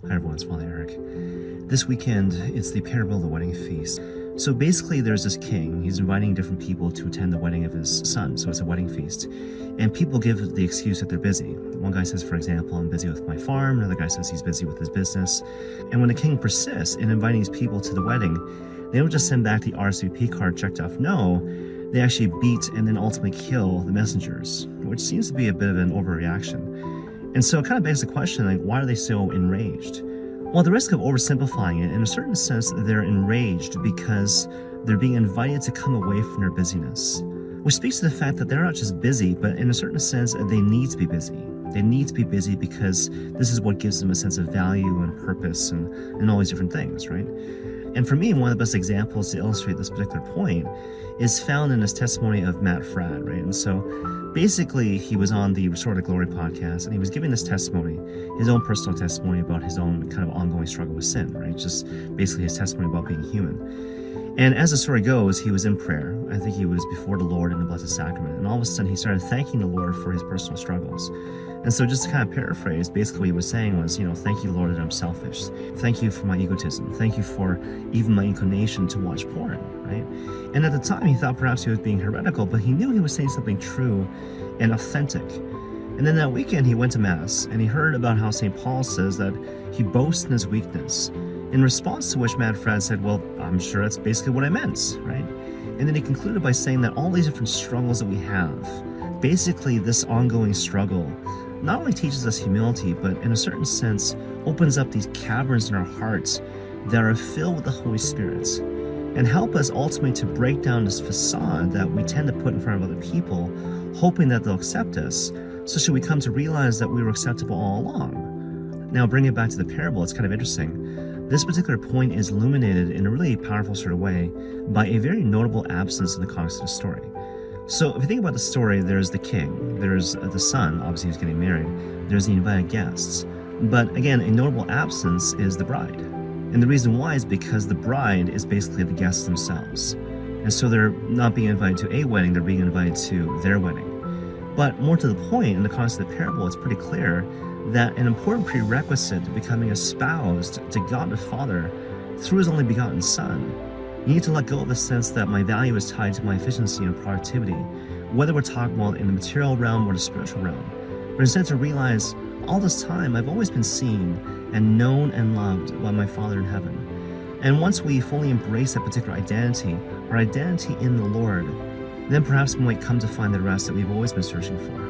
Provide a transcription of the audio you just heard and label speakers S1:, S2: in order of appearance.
S1: Hi everyone, it's Father Eric. This weekend, it's the parable of the wedding feast. So basically there's this king, he's inviting different people to attend the wedding of his son, so it's a wedding feast. And people give the excuse that they're busy. One guy says, for example, I'm busy with my farm, another guy says he's busy with his business. And when the king persists in inviting these people to the wedding, they don't just send back the RSVP card checked off no, they actually beat and then ultimately kill the messengers, which seems to be a bit of an overreaction. And so it kind of begs the question, like, why are they so enraged? Well, the risk of oversimplifying it, in a certain sense, they're enraged because they're being invited to come away from their busyness, which speaks to the fact that they're not just busy, but in a certain sense, they need to be busy. They need to be busy because this is what gives them a sense of value and purpose and all these different things, right? And for me, one of the best examples to illustrate this particular point is found in this testimony of Matt Fradd, right? And so basically, he was on the Restore to Glory podcast, and he was giving this testimony, his own personal testimony about his own kind of ongoing struggle with sin, right? Just basically his testimony about being human. And as the story goes, he was in prayer. I think he was before the Lord in the Blessed Sacrament. And all of a sudden, he started thanking the Lord for his personal struggles. And so just to kind of paraphrase, basically what he was saying was, thank you, Lord, that I'm selfish. Thank you for my egotism. Thank you for even my inclination to watch porn, right? And at the time, he thought perhaps he was being heretical, but he knew he was saying something true and authentic. And then that weekend, he went to Mass, and he heard about how St. Paul says that he boasts in his weakness. In response to which Matt Fradd said, well, I'm sure that's basically what I meant, right? And then he concluded by saying that all these different struggles that we have, basically this ongoing struggle, not only teaches us humility, but in a certain sense, opens up these caverns in our hearts that are filled with the Holy Spirit and help us ultimately to break down this facade that we tend to put in front of other people, hoping that they'll accept us, so should we come to realize that we were acceptable all along. Now, bringing it back to the parable, it's kind of interesting. This particular point is illuminated in a really powerful sort of way by a very notable absence in the context of the story. So if you think about the story, there's the king, there's the son, obviously he's getting married, there's the invited guests. But again, a notable absence is the bride. And the reason why is because the bride is basically the guests themselves. And so they're not being invited to a wedding, they're being invited to their wedding. But more to the point, in the context of the parable, it's pretty clear that an important prerequisite to becoming espoused to God the Father through his only begotten Son, you need to let go of the sense that my value is tied to my efficiency and productivity, whether we're talking about in the material realm or the spiritual realm. But instead to realize, all this time I've always been seen and known and loved by my Father in heaven. And once we fully embrace that particular identity, our identity in the Lord, then perhaps we might come to find the rest that we've always been searching for.